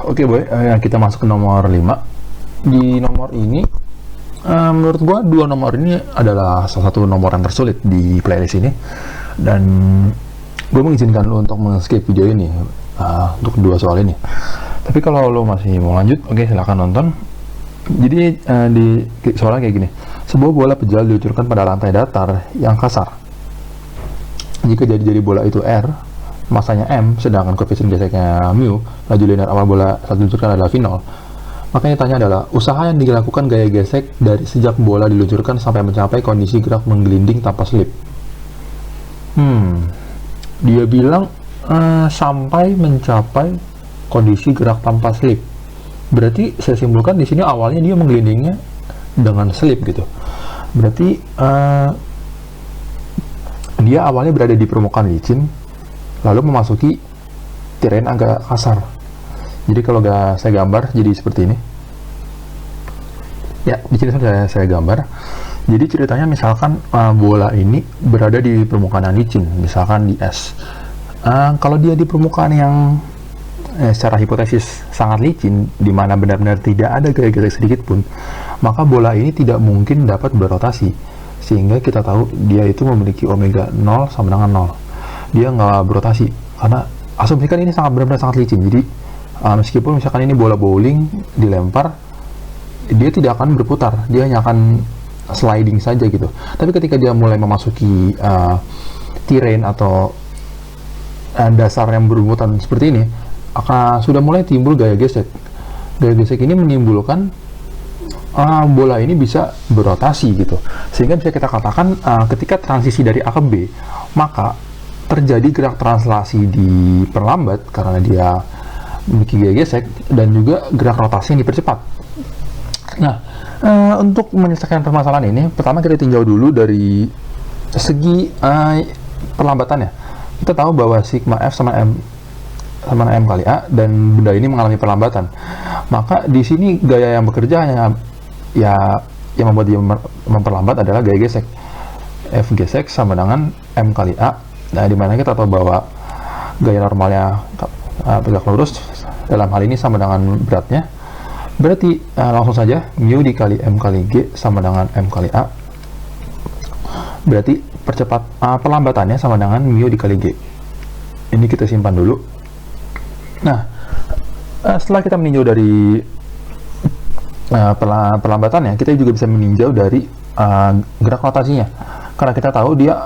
Oke boy, kita masuk ke nomor 5. Di nomor ini, menurut gua dua nomor ini adalah salah satu nomor yang tersulit di playlist ini. Dan gue mengizinkan lo untuk men-skip video ini untuk dua soal ini. Tapi kalau lo masih mau lanjut, oke silahkan nonton. Jadi di soalnya kayak gini. Sebuah bola pejal diluncurkan pada lantai datar yang kasar. Jika jari-jari bola itu R, masanya M, sedangkan koefisien geseknya mu, laju linear awal bola saat diluncurkan adalah V0. Makanya tanya adalah, usaha yang dilakukan gaya gesek dari sejak bola diluncurkan sampai mencapai kondisi gerak menggelinding tanpa slip. Dia bilang sampai mencapai kondisi gerak tanpa slip. Berarti saya simpulkan di sini awalnya dia menggelindingnya dengan slip gitu. Berarti dia awalnya berada di permukaan licin, lalu memasuki terrain agak kasar. Jadi kalau saya gambar jadi seperti ini. Ya, di sini saya gambar. Jadi ceritanya misalkan bola ini berada di permukaan licin, misalkan di es. Kalau dia di permukaan yang secara hipotesis sangat licin, di mana benar-benar tidak ada gaya-gaya sedikit pun, maka bola ini tidak mungkin dapat berotasi. Sehingga kita tahu dia itu memiliki omega 0 sama dengan 0. Dia nggak berotasi karena asumsikan ini benar-benar sangat licin. Jadi meskipun misalkan ini bola bowling dilempar, dia tidak akan berputar, dia hanya akan sliding saja gitu. Tapi ketika dia mulai memasuki terrain atau dasar yang bermutan seperti ini, sudah mulai timbul gaya gesek. Gaya gesek ini menimbulkan bola ini bisa berotasi gitu, sehingga bisa kita katakan ketika transisi dari A ke B, maka terjadi gerak translasi diperlambat karena dia memiliki gaya gesek, dan juga gerak rotasi yang dipercepat. Nah, untuk menyelesaikan permasalahan ini, pertama kita tinjau dulu dari segi perlambatannya. Kita tahu bahwa sigma F sama M kali A, dan benda ini mengalami perlambatan. Maka di sini gaya yang bekerja hanya yang membuat dia memperlambat adalah gaya gesek. F gesek sama dengan M kali A. Nah, dimana kita tahu bahwa gaya normalnya tegak lurus, dalam hal ini sama dengan beratnya. Berarti langsung saja mu dikali M kali G sama dengan M kali A. Berarti perlambatannya sama dengan mu dikali G. Ini kita simpan dulu. Nah, setelah kita meninjau dari perlambatannya, kita juga bisa meninjau dari gerak rotasinya. Karena kita tahu dia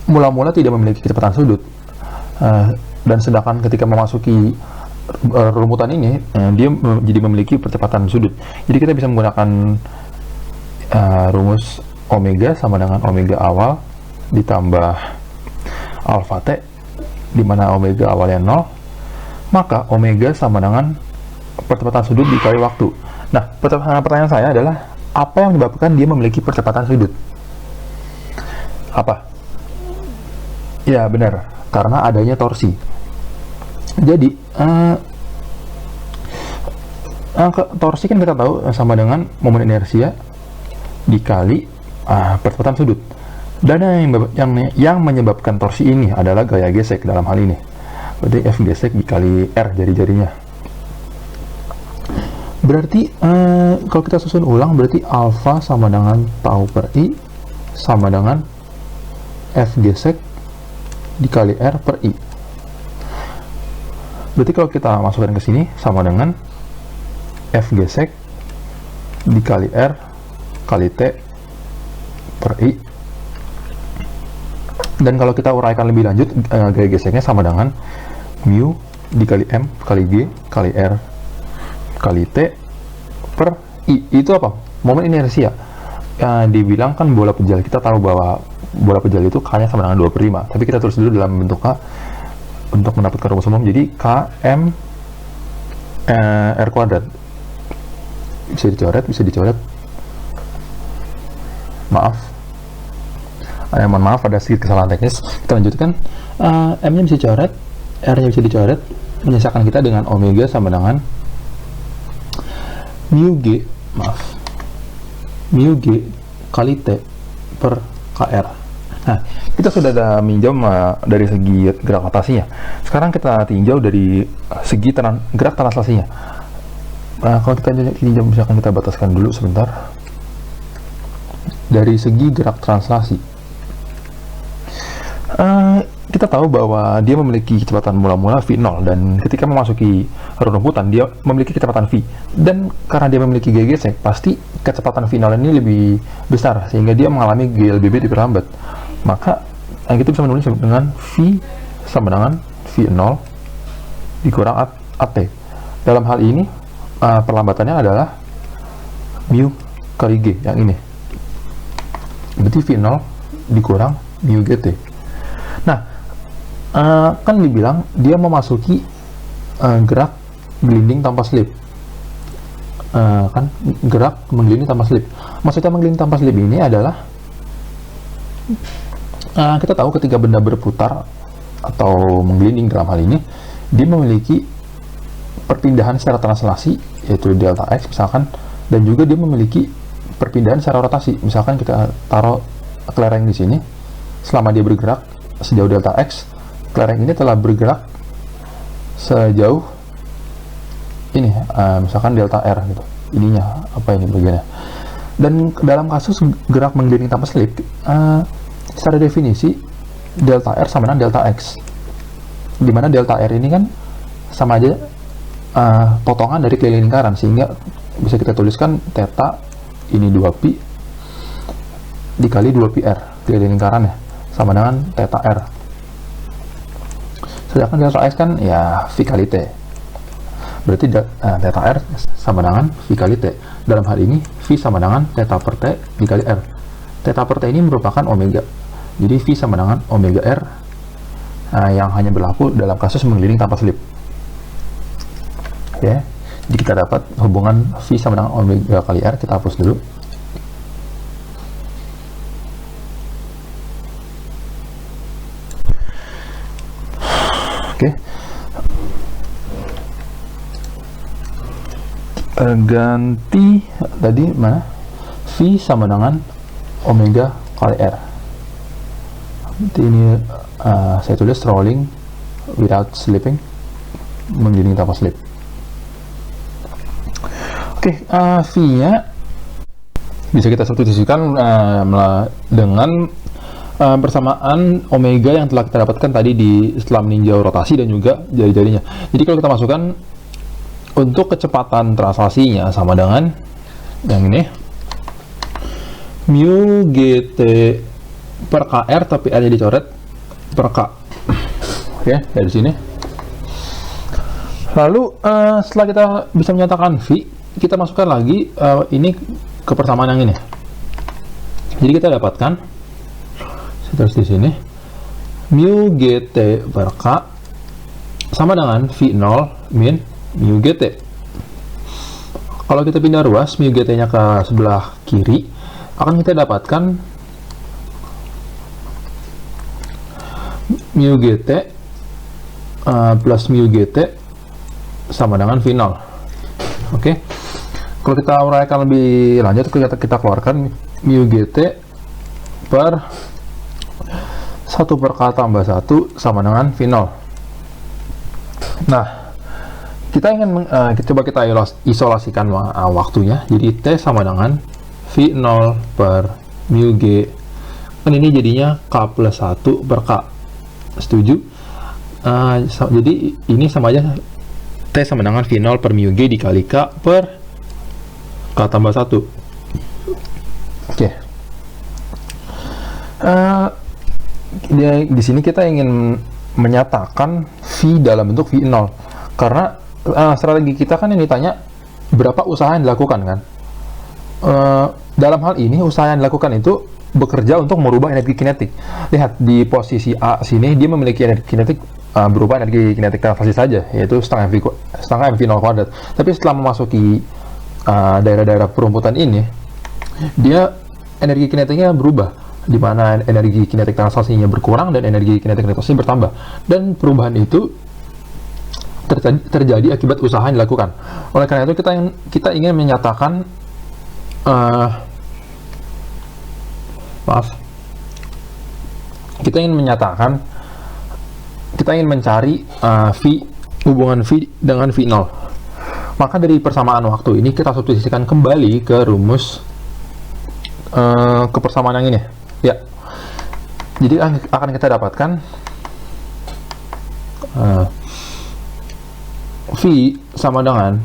mula-mula tidak memiliki kecepatan sudut. Dan sedangkan ketika memasuki rumutan ini, dia jadi memiliki percepatan sudut. Jadi kita bisa menggunakan rumus omega sama dengan omega awal ditambah alpha t, di mana omega awalnya 0, maka omega sama dengan percepatan sudut dikali waktu. Nah, pertanyaan saya adalah, apa yang menyebabkan dia memiliki percepatan sudut? Apa? Ya, benar, karena adanya torsi. Jadi, torsi kan kita tahu sama dengan momen inersia dikali percepatan sudut. Dan yang menyebabkan torsi ini adalah gaya gesek dalam hal ini. Berarti F gesek dikali R jari-jarinya. Berarti kalau kita susun ulang, berarti alfa sama dengan tau per I sama dengan F gesek dikali R per I. Berarti kalau kita masukkan ke sini sama dengan F gesek dikali R kali T per I. Dan kalau kita uraikan lebih lanjut, gaya geseknya sama dengan mu dikali M kali G kali R kali T per I. Itu apa? Momen inersia. Dibilang kan bola pejal, kita tahu bahwa bola pejal itu K-nya sama dengan 2/5. Tapi kita tulis dulu dalam bentuk K untuk mendapatkan rumus umum. Jadi Km R kuadrat. Bisa dicoret. Maaf. Mohon maaf, ada sedikit kesalahan teknis. Kita lanjutkan. M-nya bisa dicoret, R-nya bisa dicoret, menyisakan kita dengan omega sama dengan mu G kali T per KR. Nah, kita sudah ada meninjau dari segi gerak rotasinya. Sekarang kita tinjau dari segi gerak translasinya. Nah, kalau kita ini misalkan kita bataskan dulu sebentar. Dari segi gerak translasi, kita tahu bahwa dia memiliki kecepatan mula-mula V0, dan ketika memasuki rumputan dia memiliki kecepatan V, dan karena dia memiliki GGC pasti kecepatan V0 ini lebih besar sehingga dia mengalami GLBB diperlambat. Maka kita bisa menulis dengan V sama dengan V0 dikurang AT. Dalam hal ini perlambatannya adalah mu kali G yang ini, berarti V0 dikurang mu GT. Nah, kan dibilang dia memasuki gerak gelinding tanpa slip, kan gerak menggelinding tanpa slip. Maksudnya menggelinding tanpa slip ini adalah kita tahu ketika benda berputar atau menggelinding, dalam hal ini dia memiliki perpindahan secara translasi yaitu delta X misalkan, dan juga dia memiliki perpindahan secara rotasi. Misalkan kita taruh kelereng di sini, selama dia bergerak sejauh delta X, kelereng ini telah bergerak sejauh ini, misalkan delta R gitu. Ininya apa ini bagiannya. Dan dalam kasus gerak menggelinding tanpa slip, secara definisi delta R sama dengan delta X, dimana delta R ini kan sama aja potongan dari keliling lingkaran, sehingga bisa kita tuliskan theta ini 2pi dikali 2πr keliling lingkarannya sama dengan theta R. Sedangkan delta X kan ya V kali T, berarti theta R sama dengan V kali T. Dalam hal ini V sama dengan theta per T dikali R. Theta per T ini merupakan omega, jadi V sama dengan omega R yang hanya berlaku dalam kasus mengelilingi tanpa slip. Oke, jadi kita dapat hubungan V sama dengan omega kali R. Kita hapus dulu. Oke, ganti tadi mana? V sama dengan omega kali R. Nanti ini saya tulis rolling without slipping, mengelilingi tanpa slip. Oke, V-nya bisa kita substitusikan dengan persamaan omega yang telah kita dapatkan tadi setelah meninjau rotasi dan juga jari-jarinya. Jadi kalau kita masukkan untuk kecepatan translasinya sama dengan yang ini, mu GT per KR, tapi R nya dicoret per K. Oke, dari sini. Lalu setelah kita bisa menyatakan V, kita masukkan lagi ini ke persamaan yang ini. Jadi kita dapatkan terus di sini mu GT per K sama dengan V0 min mu GT. Kalau kita pindah ruas mu GT nya ke sebelah kiri, akan kita dapatkan mu GT plus mu GT sama dengan V0. Oke, kalau kita uraikan lebih lanjut, kita keluarkan mu GT per 1 per K tambah 1 sama dengan V0. Nah, kita ingin coba kita isolasikan waktunya. Jadi T sama dengan V0 per mu G. Kan ini jadinya K plus 1 per K. Setuju? Jadi ini sama aja T sama dengan V0 per mu G dikali K per K tambah 1. Oke. Di sini kita ingin menyatakan V dalam bentuk V0, karena strategi kita kan ini tanya berapa usaha yang dilakukan kan. Dalam hal ini usaha yang dilakukan itu bekerja untuk merubah energi kinetik. Lihat di posisi A sini dia memiliki energi kinetik berupa energi kinetik translasi saja, yaitu setengah mv0 kuadrat. Tapi setelah memasuki daerah-daerah perumputan ini, dia energi kinetiknya berubah, di mana energi kinetik translasinya berkurang dan energi kinetik translasinya bertambah, dan perubahan itu terjadi akibat usaha yang dilakukan. Oleh karena itu kita ingin menyatakan kita ingin mencari V, hubungan V dengan V0. Maka dari persamaan waktu ini kita substitusikan kembali ke rumus ke persamaan yang ini. Ya. Jadi akan kita dapatkan V sama dengan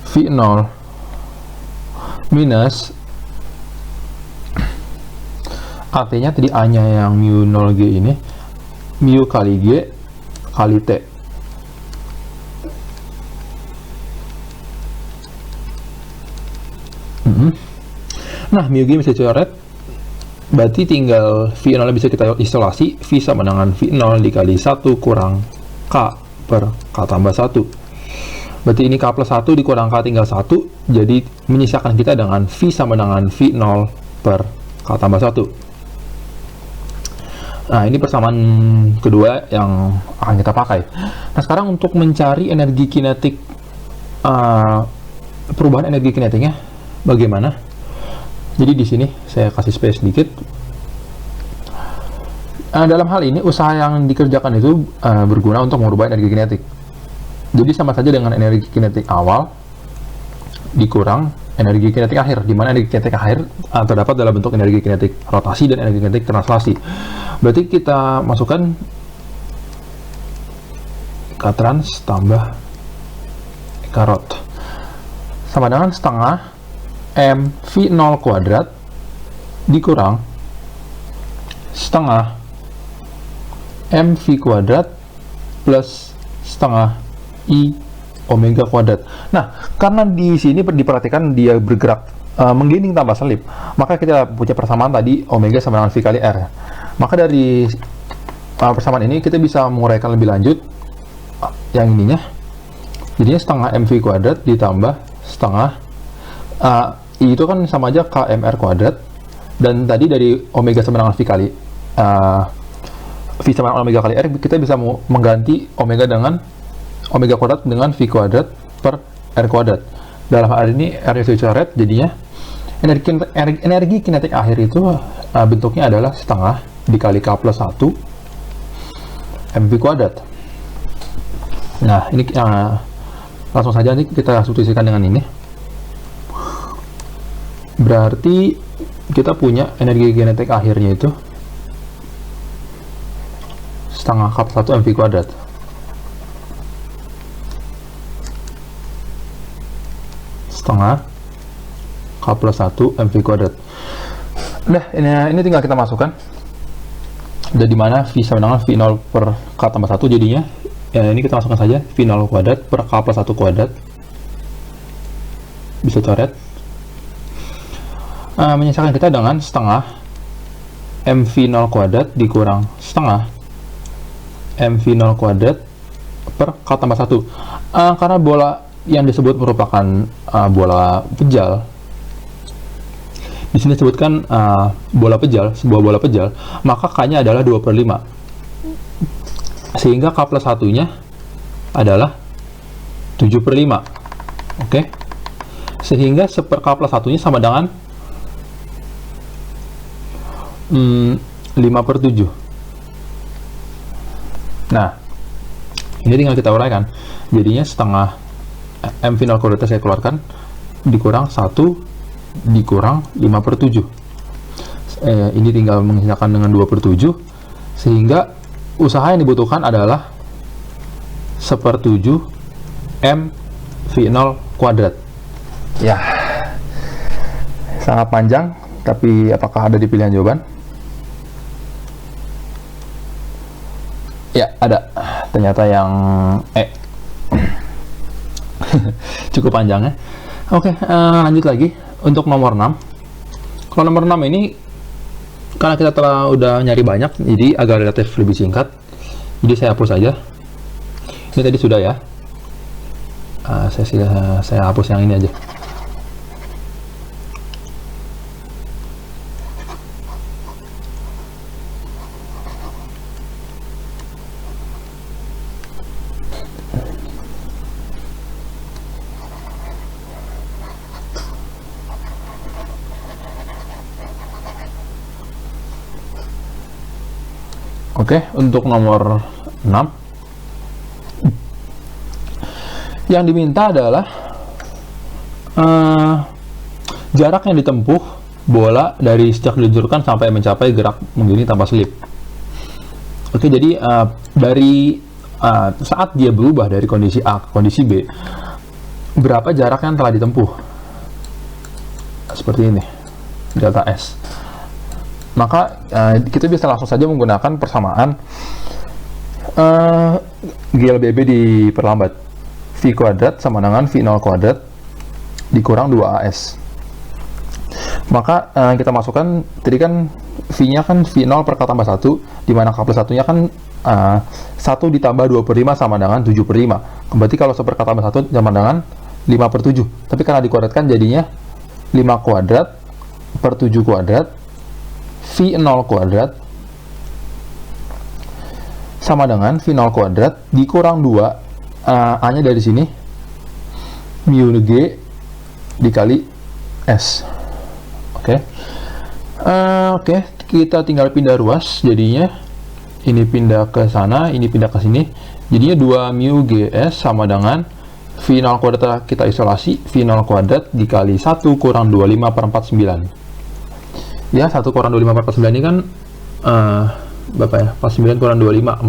V0 minus, artinya tadi A nya yang mu 0G ini, mu kali G kali T. Nah, mu G bisa coret, berarti tinggal V0 bisa kita isolasi, V sama dengan V0 dikali 1 kurang K per K tambah 1. Berarti ini K plus 1 dikurang K tinggal 1, jadi menyisakan kita dengan V sama dengan V0 per K tambah 1. Nah, ini persamaan kedua yang akan kita pakai. Nah, sekarang untuk mencari energi kinetik, perubahan energi kinetiknya bagaimana? Jadi di sini saya kasih space sedikit. Dalam hal ini usaha yang dikerjakan itu berguna untuk merubah energi kinetik. Jadi sama saja dengan energi kinetik awal dikurang energi kinetik akhir, di mana energi kinetik akhir terdapat dalam bentuk energi kinetik rotasi dan energi kinetik translasi. Berarti kita masukkan K trans tambah K rot sama dengan setengah M V0 kuadrat dikurang setengah M V kuadrat plus setengah I omega kuadrat. Nah, karena di sini diperhatikan dia bergerak menggelinding tanpa selip, maka kita punya persamaan tadi omega sama dengan V kali R. Maka dari persamaan ini kita bisa menguraikan lebih lanjut yang ininya. Jadinya setengah MV kuadrat ditambah setengah I itu kan sama aja KMR kuadrat, dan tadi dari omega sama dengan V kali V sama dengan omega kali R, kita bisa mengganti omega dengan omega kuadrat dengan V kuadrat per R kuadrat. Dalam hal ini R itu coret, jadinya energi kinetik akhir itu bentuknya adalah setengah dikali K plus 1 MV kuadrat. Nah, ini langsung saja nih kita substitusikan dengan ini. Berarti kita punya energi kinetik akhirnya itu setengah K plus 1 MV kuadrat. Setengah K plus 1 MV kuadrat. Nah, ini tinggal kita masukkan. Dan di mana V sama dengan V0 per K tambah 1, jadinya ini kita masukkan saja V0 kuadrat per K plus 1 kuadrat. Bisa coret. Menyisakan kita dengan setengah MV0 kuadrat dikurang setengah MV0 kuadrat per K tambah 1. Karena bola yang disebut merupakan bola pejal, di sini disebutkan bola pejal, sebuah bola pejal, maka K-nya adalah 2/5, sehingga K plus 1-nya adalah 7/5. Oke, sehingga seper K plus 1-nya sama dengan 5/7. Nah, ini tinggal kita uraikan, jadinya setengah M0 kuadrat saya keluarkan dikurang 1 dikurang 5/7. Ini tinggal mengisahkan dengan 2/7, sehingga usaha yang dibutuhkan adalah 1/7 M V0 kuadrat. Ya, sangat panjang, tapi apakah ada di pilihan jawaban? Ya, ada. Ternyata yang cukup panjang ya. Oke, lanjut lagi. Untuk nomor 6. Kalau nomor 6 ini, karena kita udah nyari banyak, jadi agak relatif lebih singkat. Jadi saya hapus saja. Ini tadi sudah ya. Saya hapus yang ini aja. Oke, untuk nomor 6. Yang diminta adalah jarak yang ditempuh bola dari sejak diluncurkan sampai mencapai gerak begini tanpa selip. Oke, jadi dari saat dia berubah dari kondisi A ke kondisi B, berapa jarak yang telah ditempuh? Seperti ini, delta S. Maka kita bisa langsung saja menggunakan persamaan GLBB diperlambat. V kuadrat sama dengan V0 kuadrat dikurang 2AS. Maka kita masukkan, tadi kan V-nya kan V0 per K tambah 1, di mana K plus 1-nya kan 1 ditambah 2/5 sama dengan 7/5. Berarti kalau 1 per K tambah 1 sama dengan 5/7. Tapi karena dikuadratkan jadinya 5 kuadrat per 7 kuadrat V0 kuadrat sama dengan V0 kuadrat dikurang 2 A-nya dari sini mu G dikali S. Oke. Oke, kita tinggal pindah ruas, jadinya ini pindah ke sana, ini pindah ke sini, jadinya 2 mu GS sama dengan V0 kuadrat kita isolasi, V0 kuadrat dikali 1 kurang 25 per 49. Ya, 1 kurang 25 per 49 ini kan berapa ya? 49 kurang 25,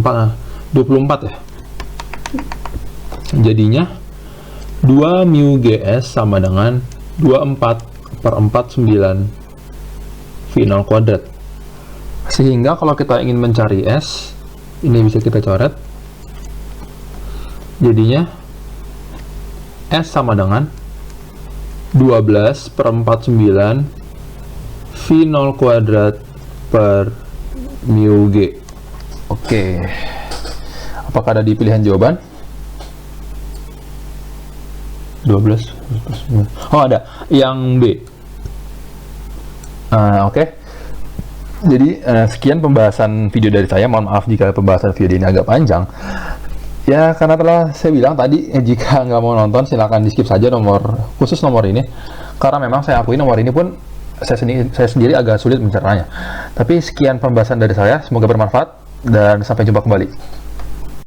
24 ya. Jadinya 2 mu GS sama dengan 24 per 49 V0 kuadrat. Sehingga kalau kita ingin mencari S, ini bisa kita coret. Jadinya S sama dengan 12 per 49 V0 kuadrat per mu G. Oke. Apakah ada di pilihan jawaban? 12. Oh, ada. Yang B. Oke. Jadi sekian pembahasan video dari saya. Mohon maaf jika pembahasan video ini agak panjang. Ya, karena telah saya bilang tadi, jika nggak mau nonton silahkan di skip saja khusus nomor ini. Karena memang saya akui nomor ini pun saya sendiri agak sulit mencernanya. Tapi sekian pembahasan dari saya. Semoga bermanfaat dan sampai jumpa kembali.